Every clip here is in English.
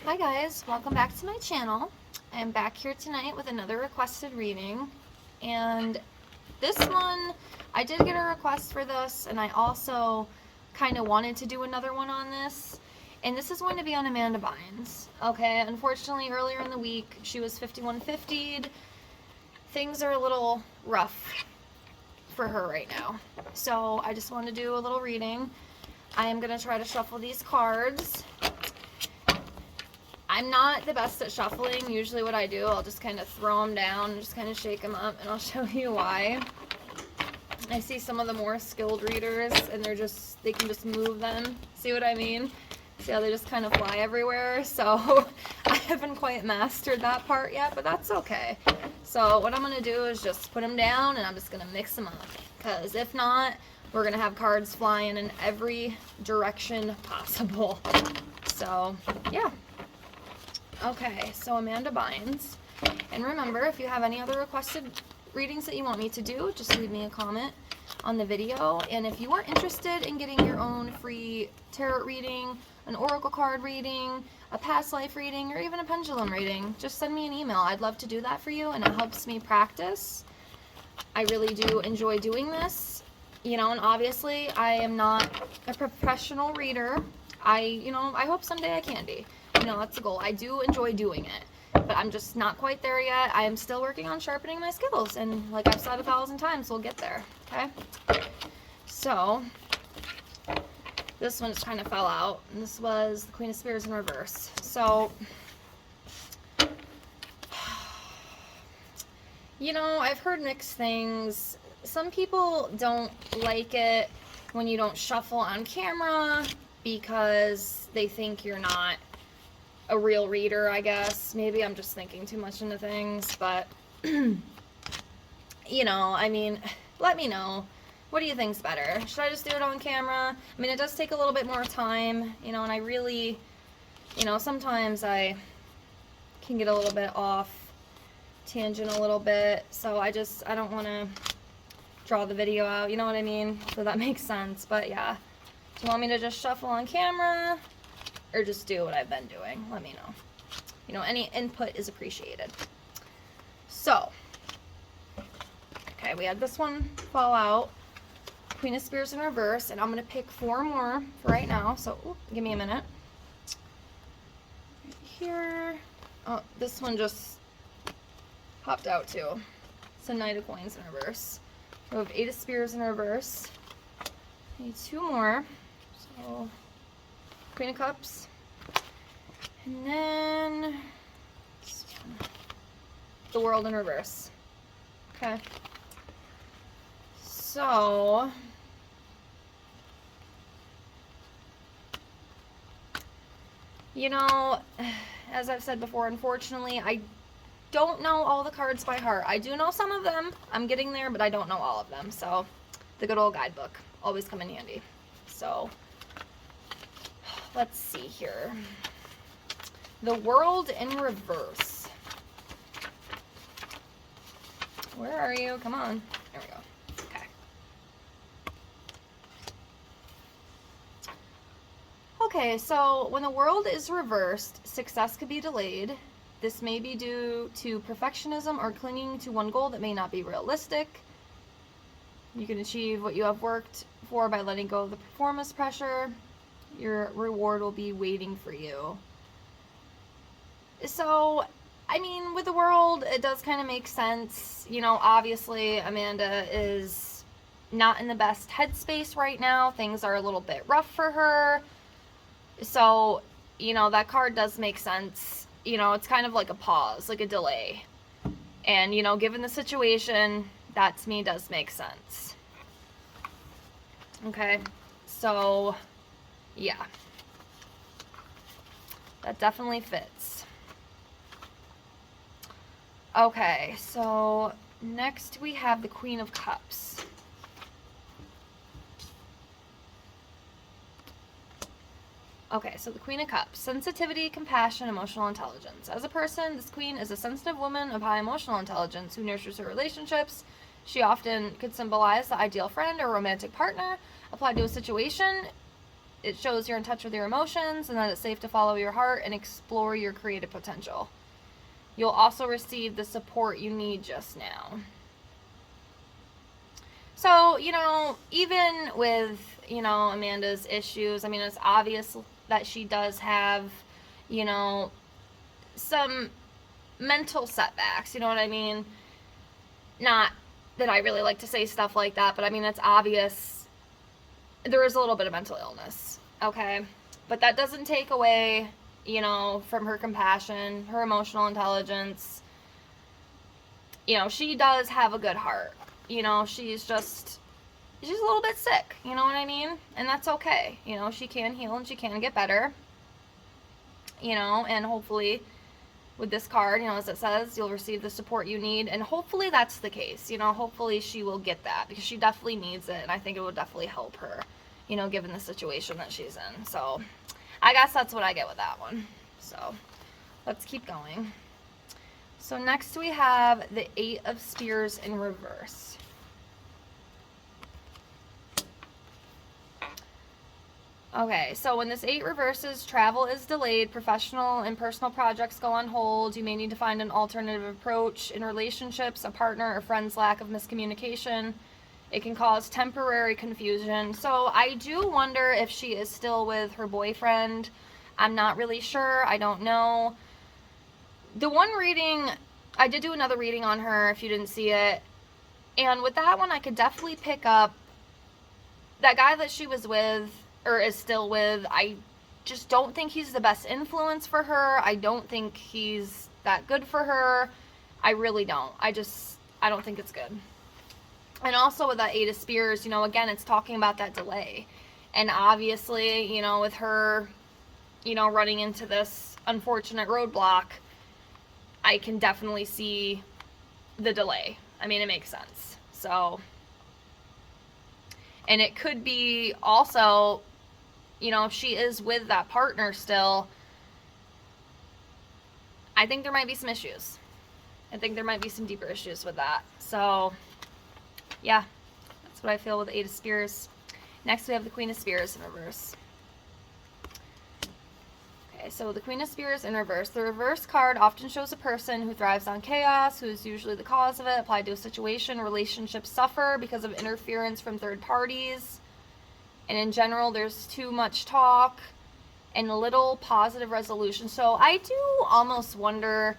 Hi guys, welcome back to my channel. I'm back here tonight with another requested reading, and this one, I did get a request for this, and I also kind of wanted to do another one on this, and this is going to be on Amanda Bynes. Okay, unfortunately earlier in the week she was 5150'd. Things are a little rough for her right now, so I just want to do a little reading. I am going to try to shuffle these cards. I'm not the best at shuffling. Usually what I do, I'll just kind of throw them down and just kind of shake them up, and I'll show you why. I see some of the more skilled readers and they can just move them. See what I mean? See how they just kind of fly everywhere? So I haven't quite mastered that part yet, but that's okay. So what I'm going to do is just put them down, and I'm just going to mix them up. Because if not, we're going to have cards flying in every direction possible. So, yeah. Okay, so Amanda Bynes. And remember, if you have any other requested readings that you want me to do, just leave me a comment on the video. And if you are interested in getting your own free tarot reading, an oracle card reading, a past life reading, or even a pendulum reading, just send me an email. I'd love to do that for you, and it helps me practice. I really do enjoy doing this, and obviously I am not a professional reader. I hope someday I can be. That's the goal. I do enjoy doing it, but I'm just not quite there yet. I am still working on sharpening my skills, and like I've said 1,000 times, we'll get there, okay? So, this one just kind of fell out, and this was the Queen of Spears in reverse. So, I've heard mixed things. Some people don't like it when you don't shuffle on camera because they think you're not a real reader, I guess. Maybe I'm just thinking too much into things, but let me know. What do you think's better? Should I just do it on camera? I mean, it does take a little bit more time, and I really, sometimes I can get a little bit off tangent a little bit, so I don't want to draw the video out, you know what I mean? So that makes sense. But yeah, do you want me to just shuffle on camera or just do what I've been doing? Let me know. Any input is appreciated. So, okay, we had this one fall out, Queen of Spears in reverse, and I'm going to pick 4 more for right now, so give me a minute. Right here. Oh, this one just popped out too. It's a Knight of Coins in reverse. We have 8 of Spears in reverse. I need 2 more. So, Queen of Cups. And then the World in reverse. Okay. So, as I've said before, unfortunately, I don't know all the cards by heart. I do know some of them. I'm getting there, but I don't know all of them. So, the good old guidebook always come in handy. So, let's see here. The World in reverse. Where are you? Come on. There we go. Okay. Okay, so when the world is reversed, success could be delayed. This may be due to perfectionism or clinging to one goal that may not be realistic. You can achieve what you have worked for by letting go of the performance pressure. Your reward will be waiting for you. So, with the world, it does kind of make sense. Obviously, Amanda is not in the best headspace right now. Things are a little bit rough for her. So, that card does make sense. It's kind of like a pause, like a delay. And, given the situation, that to me does make sense. Okay, so, yeah. That definitely fits. Okay, so next we have the Queen of Cups. Okay, so the Queen of Cups. Sensitivity, compassion, emotional intelligence. As a person, this queen is a sensitive woman of high emotional intelligence who nurtures her relationships. She often could symbolize the ideal friend or romantic partner. Applied to a situation, it shows you're in touch with your emotions and that it's safe to follow your heart and explore your creative potential. You'll also receive the support you need just now. So, you know, even with, you know, Amanda's issues, I mean, it's obvious that she does have, you know, some mental setbacks, you know what I mean? Not that I really like to say stuff like that, but I mean, it's obvious there is a little bit of mental illness, okay? But that doesn't take away, you know, from her compassion, her emotional intelligence. You know, she does have a good heart. You know, she's a little bit sick, you know what I mean? And that's okay. You know, she can heal and she can get better. You know, and hopefully with this card, you know, as it says, you'll receive the support you need. And hopefully that's the case. You know, hopefully she will get that because she definitely needs it. And I think it will definitely help her, you know, given the situation that she's in. So I guess that's what I get with that one. So let's keep going. So next we have the 8 of Spears in reverse. Okay, so when this 8 reverses, travel is delayed, professional and personal projects go on hold, you may need to find an alternative approach in relationships, a partner or friend's lack of miscommunication. It can cause temporary confusion. So I do wonder if she is still with her boyfriend. I'm not really sure. I don't know. The one reading, I did do another reading on her if you didn't see it. And with that one, I could definitely pick up that guy that she was with, or is still with. I just don't think he's the best influence for her. I don't think he's that good for her. I really don't. I don't think it's good. And also with that 8 of Spears, you know, again, it's talking about that delay. And obviously, you know, with her, you know, running into this unfortunate roadblock, I can definitely see the delay. I mean, it makes sense. So, and it could be also, you know, if she is with that partner still, I think there might be some issues. I think there might be some deeper issues with that. So, yeah, that's what I feel with the 8 of Spears. Next, we have the Queen of Spears in reverse. Okay, so the Queen of Spears in reverse. The reverse card often shows a person who thrives on chaos, who is usually the cause of it, applied to a situation. Relationships suffer because of interference from third parties. And in general, there's too much talk and little positive resolution. So I do almost wonder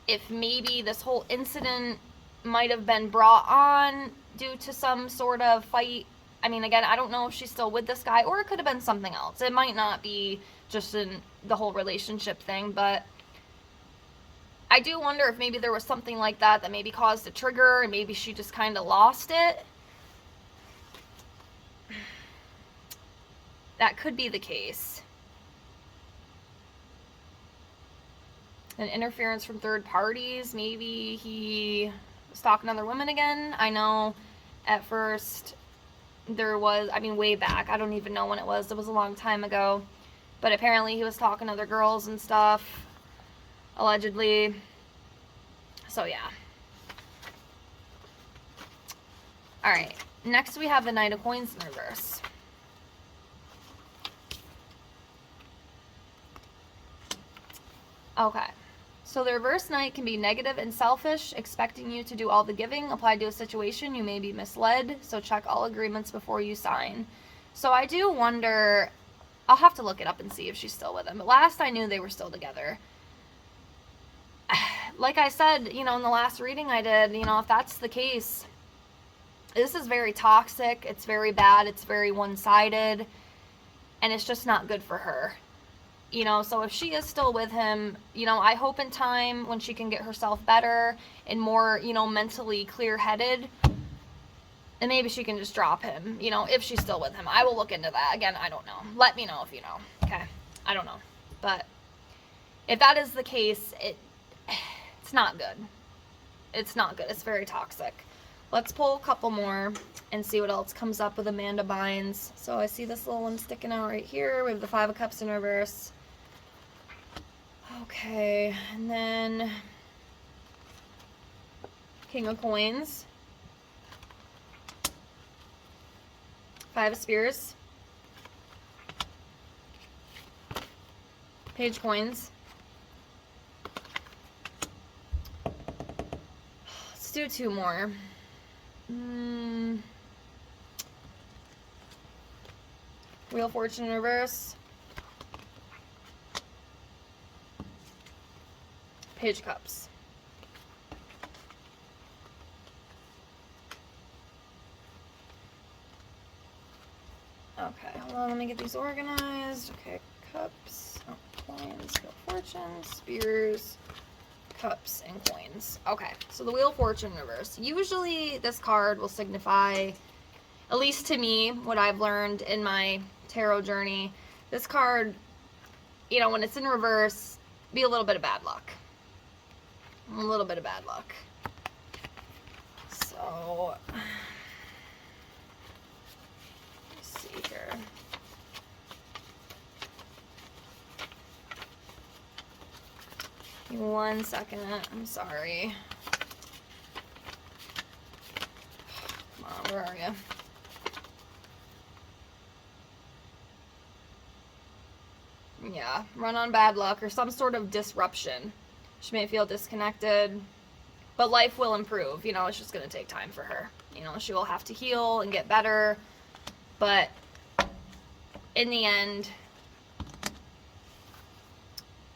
if maybe this whole incident might have been brought on due to some sort of fight. I mean, again, I don't know if she's still with this guy, or it could have been something else. It might not be just in the whole relationship thing, but I do wonder if maybe there was something like that that maybe caused a trigger, and maybe she just kind of lost it. That could be the case. And interference from third parties. Maybe he was talking to other women again. I know at first there was, I mean, way back. I don't even know when it was. It was a long time ago. But apparently he was talking to other girls and stuff. Allegedly. So, yeah. Alright. Next we have the Knight of Coins in reverse. Okay. So the reverse knight can be negative and selfish, expecting you to do all the giving. Applied to a situation, you may be misled, so check all agreements before you sign. So I do wonder, I'll have to look it up and see if she's still with him. But last I knew they were still together. Like I said, you know, in the last reading I did, you know, if that's the case, this is very toxic, it's very bad, it's very one-sided, and it's just not good for her. You know, so if she is still with him, you know, I hope in time when she can get herself better and more, you know, mentally clear-headed, and maybe she can just drop him, you know, if she's still with him. I will look into that. Again, I don't know. Let me know if you know. Okay? I don't know. But if that is the case, it's not good. It's not good. It's very toxic. Let's pull a couple more and see what else comes up with Amanda Bynes. So I see this little one sticking out right here. We have the 5 of Cups in reverse. Okay, and then King of Coins. 5 of Spears. Page coins. Let's do 2 more. Wheel of Fortune in reverse. Page of Cups. Okay, hold on, let me get these organized. Okay, cups, coins, Wheel of Fortune, spears, cups, and coins. Okay, so the Wheel of Fortune in reverse. Usually this card will signify, at least to me, what I've learned in my tarot journey. This card, you know, when it's in reverse, be a little bit of bad luck. A little bit of bad luck. So, let's see here. Give me 1 second. I'm sorry. Come on, where are you? Yeah, run on bad luck or some sort of disruption. She may feel disconnected, but life will improve. You know, it's just going to take time for her. You know, she will have to heal and get better, but in the end,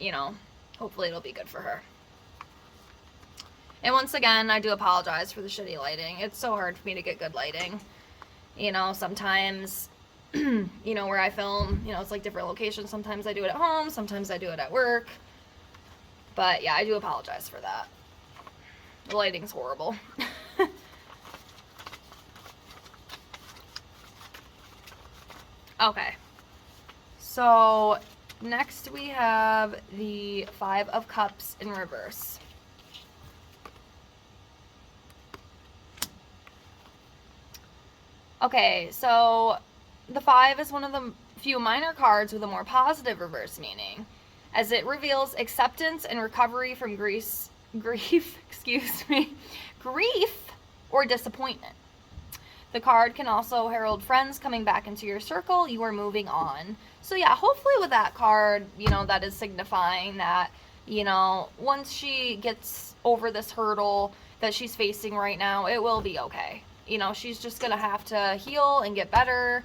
you know, hopefully it'll be good for her. And once again, I do apologize for the shitty lighting. It's so hard for me to get good lighting. You know, sometimes, you know, where I film, you know, it's like different locations. Sometimes I do it at home, sometimes I do it at work. But yeah, I do apologize for that. The lighting's horrible. Okay. So next we have the 5 of Cups in reverse. Okay, so the 5 is one of the few minor cards with a more positive reverse meaning, as it reveals acceptance and recovery from grief, excuse me, grief or disappointment. The card can also herald friends coming back into your circle. You are moving on. So yeah, hopefully with that card, you know, that is signifying that, you know, once she gets over this hurdle that she's facing right now, it will be okay. You know, she's just going to have to heal and get better.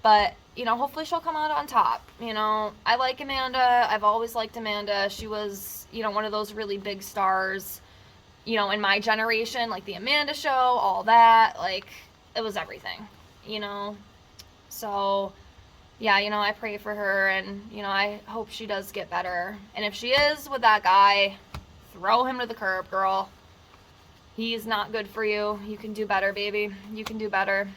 But, you know, hopefully she'll come out on top. You know, I like Amanda. I've always liked Amanda. She was, you know, one of those really big stars, you know, in my generation, like the Amanda Show, all that. Like, it was everything, you know. So, yeah, you know, I pray for her, and, you know, I hope she does get better. And if she is with that guy, throw him to the curb, girl. He's not good for you. You can do better, baby. You can do better.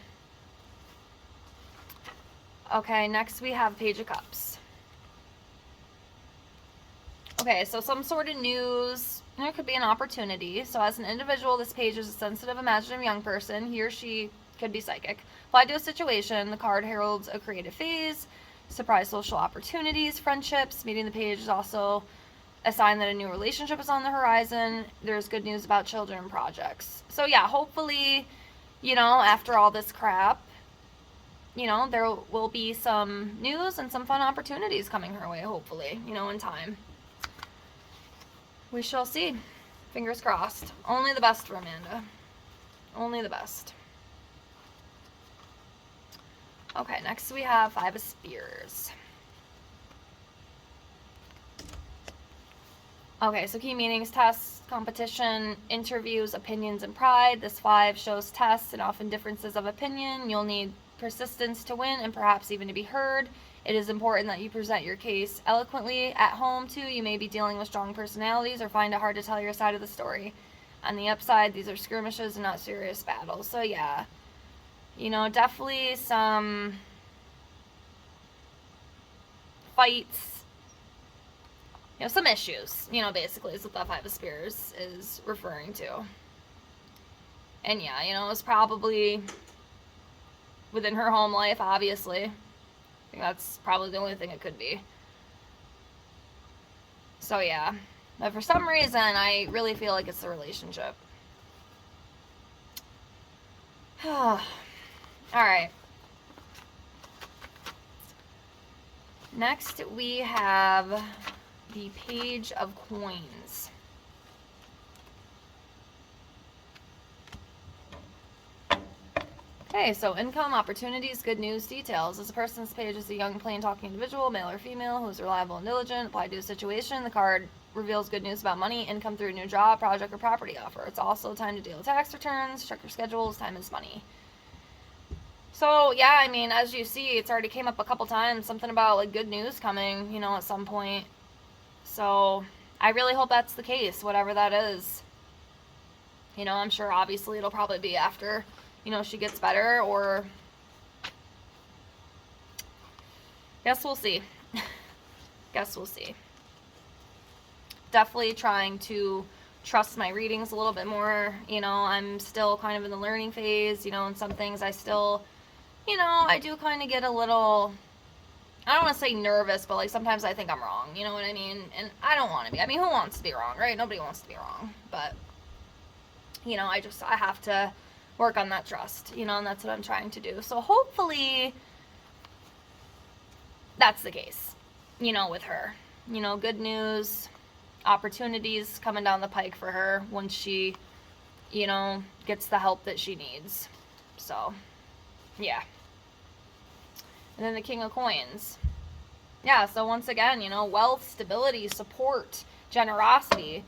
Okay, next we have Page of Cups. Okay, so some sort of news. There could be an opportunity. So as an individual, this page is a sensitive, imaginative young person. He or she could be psychic. Applied to a situation, the card heralds a creative phase, surprise social opportunities, friendships. Meeting the page is also a sign that a new relationship is on the horizon. There's good news about children and projects. So yeah, hopefully, you know, after all this crap, you know, there will be some news and some fun opportunities coming her way, hopefully, you know, in time. We shall see. Fingers crossed. Only the best for Amanda. Only the best. Okay, next we have 5 of Spears. Okay, so key meanings: tests, competition, interviews, opinions, and pride. This 5 shows tests and often differences of opinion. You'll need persistence to win and perhaps even to be heard. It is important that you present your case eloquently. At home, too, you may be dealing with strong personalities or find it hard to tell your side of the story. On the upside, these are skirmishes and not serious battles. So, yeah, you know, definitely some fights, you know, some issues, you know, basically is what that 5 of Spears is referring to. And, yeah, you know, it was probably within her home life, obviously. I think that's probably the only thing it could be. So, yeah. But for some reason, I really feel like it's the relationship. Alright. Next, we have the Page of Coins. Okay, so income, opportunities, good news, details. This person's page is a young, plain talking individual, male or female, who is reliable and diligent. Applied to a situation. The card reveals good news about money, income through a new job, project, or property offer. It's also time to deal with tax returns, check your schedules, time is money. So, yeah, I mean, as you see, it's already came up a couple times, something about, like, good news coming, you know, at some point. So, I really hope that's the case, whatever that is. You know, I'm sure, obviously, it'll probably be after, you know, she gets better, or... Guess we'll see. Guess we'll see. Definitely trying to trust my readings a little bit more. You know, I'm still kind of in the learning phase, you know, and some things I still... You know, I do kind of get a little, I don't want to say nervous, but like sometimes I think I'm wrong, you know what I mean? And I don't want to be. I mean, who wants to be wrong, right? Nobody wants to be wrong. But, you know, I have to work on that trust, you know, and that's what I'm trying to do. So hopefully that's the case, you know, with her. You know, good news, opportunities coming down the pike for her when she, you know, gets the help that she needs. So, yeah. And then the King of Coins. Yeah, so once again, you know, wealth, stability, support, generosity.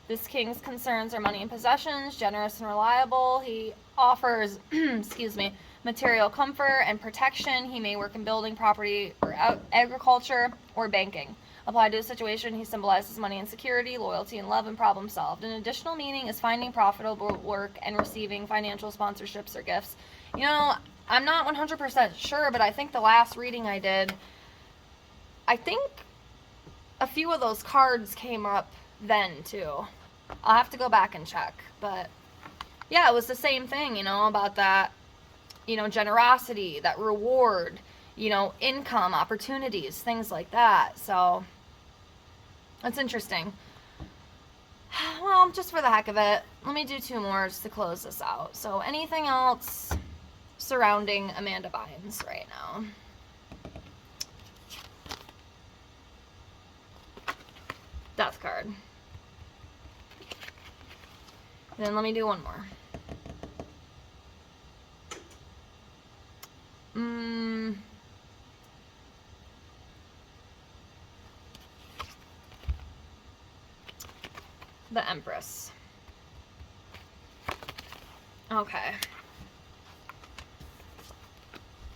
This king's concerns are money and possessions, generous and reliable. He offers, excuse me, material comfort and protection. He may work in building, property, or agriculture, or banking. Applied to a situation, he symbolizes money and security, loyalty and love, and problem solved. An additional meaning is finding profitable work and receiving financial sponsorships or gifts. You know, I'm not 100% sure, but I think the last reading I did, I think a few of those cards came up then too. I'll have to go back and check, but yeah, it was the same thing, you know, about that, you know, generosity, that reward, you know, income, opportunities, things like that. So that's interesting. Well, just for the heck of it, let me do 2 more just to close this out. So anything else surrounding Amanda Bynes right now? Death card. And then let me do 1 more. The Empress. Okay.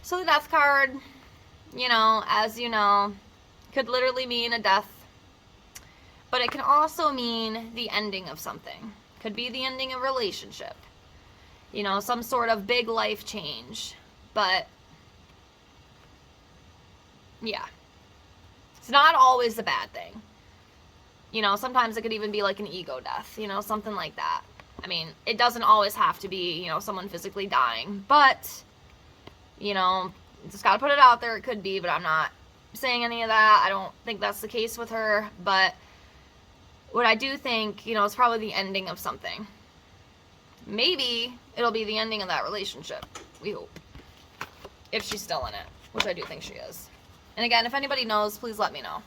So the Death card, you know, as you know, could literally mean a death, but it can also mean the ending of something. Could be the ending of a relationship, you know, some sort of big life change. But yeah, it's not always a bad thing. You know, sometimes it could even be like an ego death, you know, something like that. I mean, it doesn't always have to be, you know, someone physically dying, but, you know, just gotta put it out there. It could be, but I'm not saying any of that. I don't think that's the case with her, but what I do think, you know, is probably the ending of something. Maybe it'll be the ending of that relationship. We hope. If she's still in it, which I do think she is. And again, if anybody knows, please let me know.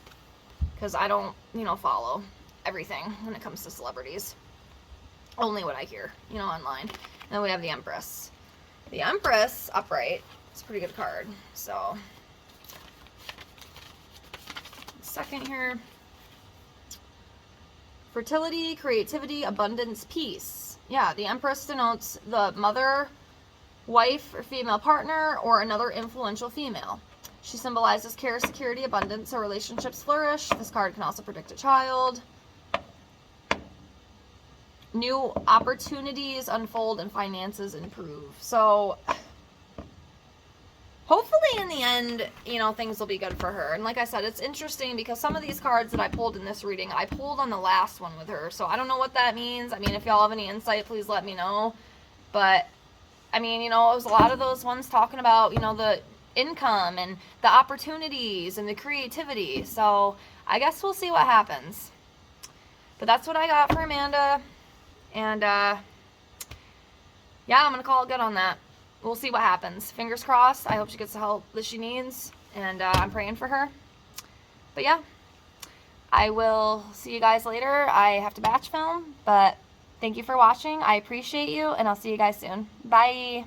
Because I don't, you know, follow everything when it comes to celebrities. Only what I hear, you know, online. And then we have the Empress. The Empress, upright, it's a pretty good card. So, second here. Fertility, creativity, abundance, peace. Yeah, the Empress denotes the mother, wife, or female partner, or another influential female. She symbolizes care, security, abundance, so relationships flourish. This card can also predict a child. New opportunities unfold and finances improve. So, hopefully in the end, you know, things will be good for her. And like I said, it's interesting because some of these cards that I pulled in this reading, I pulled on the last one with her. So I don't know what that means. I mean, if y'all have any insight, please let me know. But, I mean, you know, it was a lot of those ones talking about, you know, the income and the opportunities and the creativity. So I guess we'll see what happens. But that's what I got for Amanda. And, yeah, I'm going to call it good on that. We'll see what happens. Fingers crossed. I hope she gets the help that she needs. And I'm praying for her. But yeah, I will see you guys later. I have to batch film, but thank you for watching. I appreciate you, and I'll see you guys soon. Bye.